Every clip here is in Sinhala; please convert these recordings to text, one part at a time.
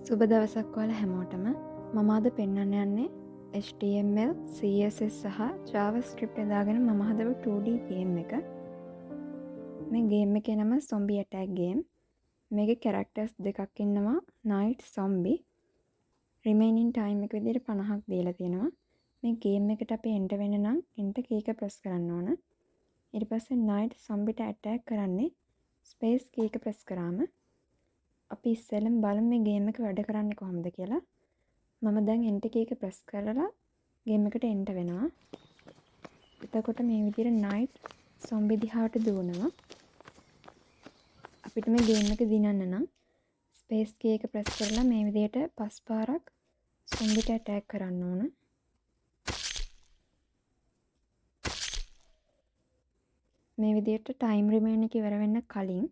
සුබ දවසක් ඔයාලා හැමෝටම. මම අද පෙන්වන්න යන්නේ HTML, CSS සහ JavaScript යොදාගෙන මම හදපු 2D ගේම් එක. මේ ගේම් එකේ නම Zombie Attack Game. මේකේ characters දෙකක් ඉන්නවා, Knight, Zombie. Remaining time එක විදිහට 50ක් දීලා තියෙනවා. මේ ගේම් එකට අපි enter වෙන්න නම් enter key එක press කරන්න ඕන. ඊට පස්සේ Knight Zombieට attack කරන්නේ space key එක press කරාම අපි ඉස්සෙල්ලම බලමු මේ ගේම් එක වැඩ කරන්නේ කොහොමද කියලා. මම දැන් enter key එක press කරලා ගේම් එකට enter වෙනවා. එතකොට මේ විදිහට night zombie දිහාට දුවනවා. අපිට මේ ගේම් එක දිනන්න නම් space key එක press කරලා මේ විදිහට 5 පාරක් zombieට attack කරන්න ඕන. මේ විදිහට time remain එක ඉවර වෙන්න කලින්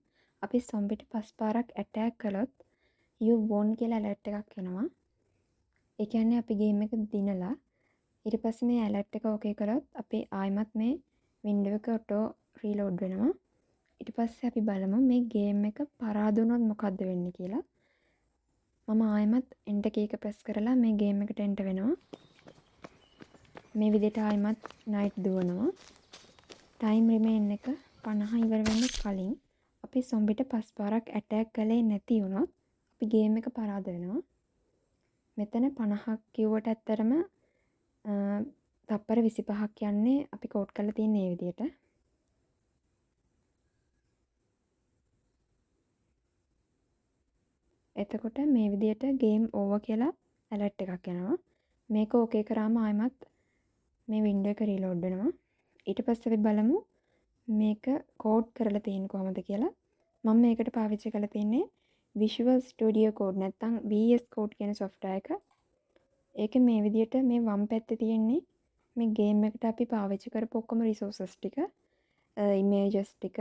අපි zombieට 5 පාරක් attack කළොත් you won කියලා alert එකක් එනවා. ඒ කියන්නේ අපි ගේම් එක දිනලා ඊට පස්සේ මේ alert එක ඕකේ කරොත් අපි ආයිමත් මේ window එක auto reload වෙනවා. ඊට පස්සේ අපි බලමු මේ ගේම් එක පරාද වුණොත් මොකද්ද වෙන්නේ කියලා. මම ආයිමත් enter key එක press කරලා මේ ගේම් එකට enter වෙනවා. මේ විදිහට ආයිමත් night දුවනවා. time remain එක 50 ඉවර වෙන්න කලින් අපි zombieට 5 පාරක් attack කළේ නැති වුණොත් අපි ගේම් එක පරාද වෙනවා. මෙතන 50ක් කිව්වට ඇත්තරම තප්පර 25ක් යන්නේ අපි කෝඩ් කරලා තියෙන මේ විදිහට. එතකොට මේ විදිහට ගේම් ඕවර් කියලා alert එකක් එනවා. මේක ඕකේ කරාම ආයෙමත් මේ වින්ඩෝ එක රීලෝඩ් වෙනවා. ඊට පස්සේ අපි බලමු මේක කෝඩ් කරලා තියෙන්නේ කොහොමද කියලා. මම මේකට පාවිච්චි කරලා තින්නේ Visual Studio Code නැත්නම් VS Code කියන software එක. ඒකේ මේ විදිහට මේ වම් පැත්තේ තියෙන්නේ මේ ගේම් එකට අපි පාවිච්චි කරපු ඔක්කොම resources ටික, images ටික,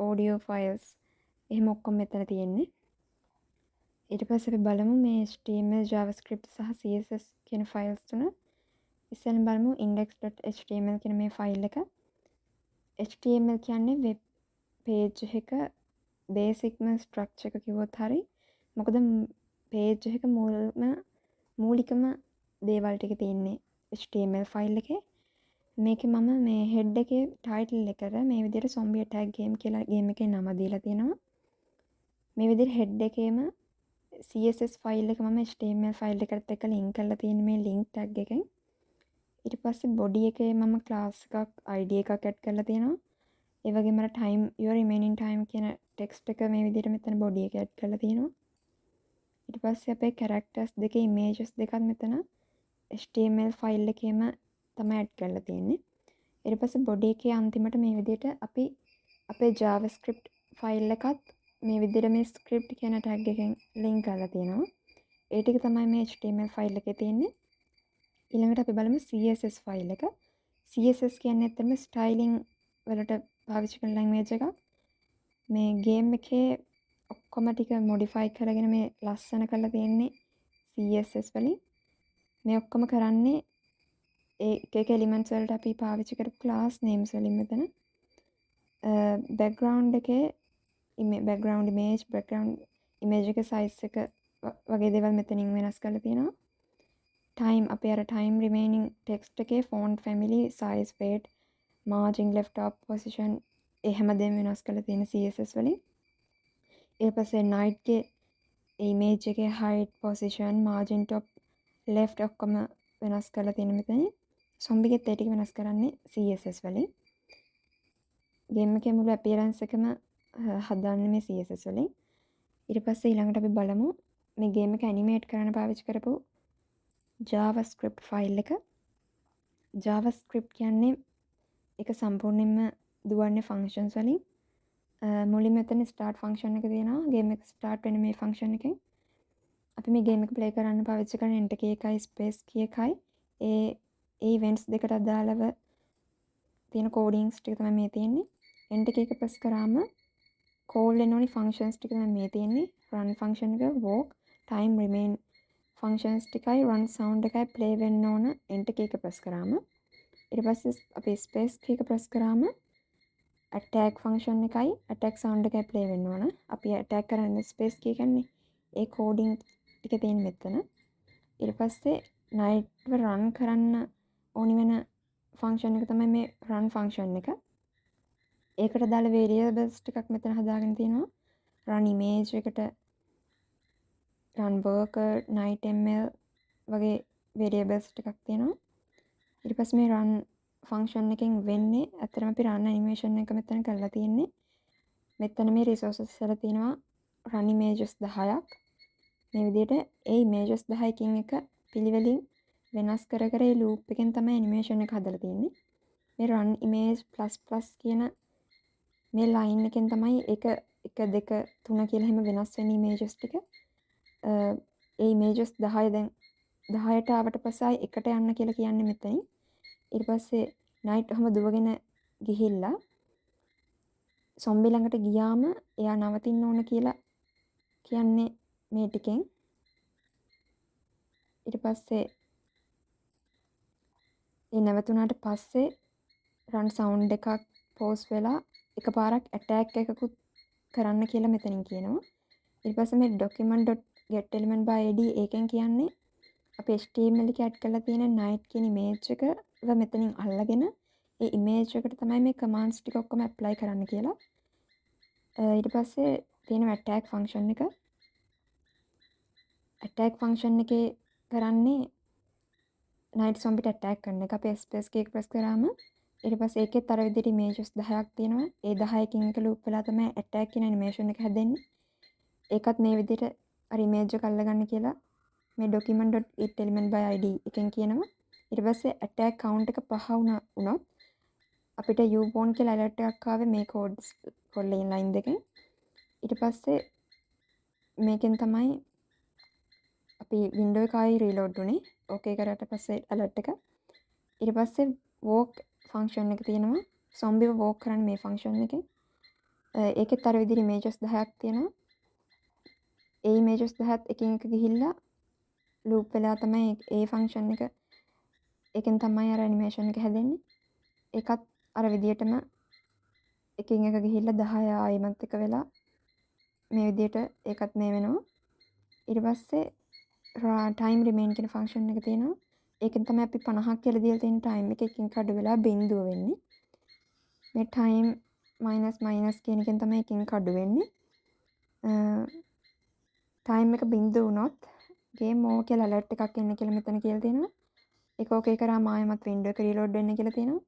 audio files එහෙම ඔක්කොම මෙතන තියෙන්නේ. ඊට පස්සේ අපි බලමු මේ HTML, JavaScript සහ CSS කියන files තුන. ඉස්සෙල්ලා බලමු index.html කියන මේ file එක. HTML කියන්නේ web page එක බේසික්ම ස්ට්‍රක්චර් එක කිව්වොත් හරි. මොකද page එක මූලිකම දේවල් ටික තියෙන්නේ HTML ෆයිල් එකේ. මේකේ මම මේ head එකේ title එකට මේ විදිහට zombie attack game කියලා game එකේ නම දීලා තියෙනවා. මේ විදිහට head එකේම CSS ෆයිල් එක මම HTML ෆයිල් එකට එක්ක link කරලා තියෙන මේ link tag එකෙන්. ඊට පස්සේ body එකේ මම class එකක් ID එකක් add කරලා තියෙනවා. ඒ වගේම අර time your remaining time කියන text එක මේ විදිහට මෙතන body එකේ add කරලා තියෙනවා. ඊට පස්සේ අපේ characters දෙකේ images දෙකක් මෙතන HTML ෆයිල් එකේම තමයි add කරලා තියෙන්නේ. ඊට පස්සේ body එකේ අන්තිමට මේ විදිහට අපි අපේ JavaScript ෆයිල් එකත් මේ විදිහට මේ script කියන tag එකෙන් link කරලා තියෙනවා. ඒ ටික තමයි මේ HTML ෆයිල් එකේ තියෙන්නේ. ඊළඟට අපි බලමු CSS ෆයිල් එක. CSS කියන්නේ ඇත්තටම styling වලට පාවිච්චි කරන language එකක්. මේ game එකේ ඔක්කොම ටික modify කරගෙන මේ ලස්සන කරලා තියෙන්නේ CSS වලින්. මේ ඔක්කොම කරන්නේ එක elements වලට අපි පාවිච්චි කරපු class names වලින් මෙතන. background එකේ background image, background image එක size එක වගේ දේවල් මෙතනින් වෙනස් කරලා තියෙනවා. time අපේ අර time remaining text එකේ font family, size, weight, margin, left top position හැමදේම වෙනස් කරලා තියෙන CSS වලින්. ඊට පස්සේ night ගේ image එකේ height, position, margin, top, left ඔක්කොම වෙනස් කරලා තියෙන මෙතන. zombie ගෙත් ඒ ටික වෙනස් කරන්නේ CSS වලින්. game එකේ මුළු appearance එකම හදන්නේ මේ CSS වලින්. ඊට පස්සේ ඊළඟට අපි බලමු මේ game එක animate කරන්න පාවිච්චි කරපු JavaScript ෆයිල් එක. JavaScript කියන්නේ ඒක සම්පූර්ණයෙන්ම දුවන්නේ functions වලින්. මුලින්ම මෙතන start function එක තියෙනවා. game එක start වෙන මේ function එකෙන් අපි මේ game එක play කරන්න පාවිච්චි කරන enter key එකයි space key එකයි ඒ events දෙකට අදාළව තියෙන codings ටික තමයි මේ තියෙන්නේ. enter key එක press කරාම call වෙන ඕනි functions ටික තමයි මේ තියෙන්නේ. run function එක, walk, time remain functions ටිකයි, run sound එකයි play වෙන්න ඕන enter key එක press කරාම. ඊට පස්සේ අපි space key එක press කරාම attack function එකයි attack sound එකයි play වෙන්න ඕන. අපි attack කරන්නේ space key එකනේ. ඒ coding ටික තියෙන මෙතන. ඊට පස්සේ නයිට්ව රන් කරන්න ඕනි වෙන ෆන්ක්ෂන් එක තමයි මේ රන් ෆන්ක්ෂන් එක. ඒකට දාලා වේරියබල්ස් ටිකක් මෙතන හදාගෙන තියෙනවා. රන් ඉමේජ් එකට රන් වර්කර් night ml වගේ වේරියබල්ස් ටිකක් තියෙනවා. ඊට පස්සේ මේ රන් ෆන්ක්ෂන් එකෙන් වෙන්නේ ඇත්තටම අපි රන් ඇනිමේෂන් එක මෙතන කරලා තියෙන්නේ. මෙතන මේ රිසෝසස් වල තියෙනවා රන් ඉමේජස් 10ක්. මේ විදිහට ඒ ඉමේජස් 10කින් එක පිළිවෙලින් වෙනස් කර කර ඒ ලූප් එකෙන් තමයි ඇනිමේෂන් එක හදලා තියෙන්නේ. මේ run image plus කියන මේ ලයින් එකෙන් තමයි 1 2 3 කියලා හැම වෙනස් වෙන ඉමේජස් ටික. ඒ ඉමේජස් 10 දැන් 10ට ආවට පස්සේ එකට යන්න කියලා කියන්නේ මෙතනින්. ඊට පස්සේ නයිට් ඔහම දුවගෙන ගිහිල්ලා සොම්බි ළඟට ගියාම එයා නවතින්න ඕන කියලා කියන්නේ මේ ටිකෙන්. ඊට පස්සේ ඒ නැවතුණාට පස්සේ රන් සවුන්ඩ් එකක් පෝස් වෙලා එකපාරක් ඇටැක් එකකුත් කරන්න කියලා මෙතනින් කියනවා. ඊට පස්සේ මේ document.getElementById ඒකෙන් කියන්නේ අපි HTML එකේ ඇඩ් කරලා තියෙන night කියන image එකව මෙතනින් අල්ලගෙන ඒ image එකට තමයි මේ commands ටික ඔක්කොම apply කරන්න කියලා. ඊට පස්සේ තියෙන attack function එක. attack function එකේ කරන්නේ night zombie attack කරන එක. අපි space key එක press කරාම ඊට පස්සේ ඒකෙත් අර විදිහට images 10ක් තියෙනවා. ඒ 10කින් එක loop වෙලා තමයි attack කියන animation එක හැදෙන්නේ. ඒකත් මේ විදිහට අර image එක අල්ලගන්න කියලා මේ document.getElementById එකෙන් කියනවා. ඊට පස්සේ attack count එක 5 වුණොත් අපිට you won කියලා alert එකක් ආවේ මේ codes කොල්ලේ line දෙකෙන්. ඊට පස්සේ මේකෙන් තමයි අපි window එක ආයි reload උනේ. okay කරාට පස්සේ alert එක. ඊට පස්සේ walk function එක තියෙනවා. zombie walk කරන්න මේ function එකෙන්. ඒකෙත් අර විදිහට images 10ක් තියෙනවා. ඒ images 10ත් එකින් එක ගිහිල්ලා loop වෙලා තමයි ඒ function එක එකෙන් තමයි අර animation එක හැදෙන්නේ. ඒකත් අර විදිහටම එකින් එක ගිහිල්ලා 10 ආයෙමත් එක වෙලා මේ විදිහට ඒකත් මේ වෙනවා. ඊට පස්සේ time remain කියන function එක තියෙනවා. ඒකෙන් තමයි අපි 50ක් කියලා දීලා තියෙන time එක එකින් කඩ වෙලා බිඳුව වෙන්නේ. මේ time minus කියන එකෙන් තමයි එකින් කඩ වෙන්නේ. time එක බිඳුව වුණොත් game over කියලා alert එකක් එන්න කියලා මෙතන කියලා තියෙනවා. ඒක okay කරාම ආයෙමත් window එක reload වෙන්න කියලා තියෙනවා.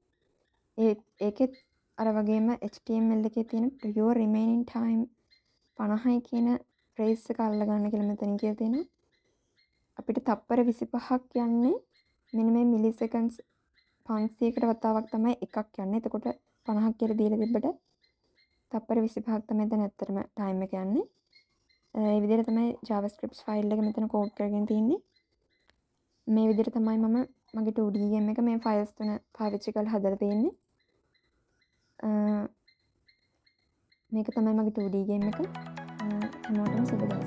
ඒකෙත් අර වගේම HTML එකේ තියෙන your remaining time 50යි කියන phrase එක අල්ලගන්න කියලා මෙතන කියලා තියෙනවා. අපිට තප්පර 25ක් යන්නේ මෙන්න මේ milliseconds 500කට වතාවක් තමයි එකක් යන්නේ. එතකොට 50ක් කියලා දීලා තිබ්බට තප්පර 25ක් තමයි දැන් ඇත්තටම time එක යන්නේ. ඒ විදිහට තමයි JavaScript file එක මෙතන code කරගෙන තියෙන්නේ. මේ විදිහට තමයි මම මගේ 2D game එක මේ files තුන පාවිච්චි කරලා හදලා තියෙන්නේ. මේක තමයි මගේ 2D game එක. හැමෝටම සුබ දවසක්.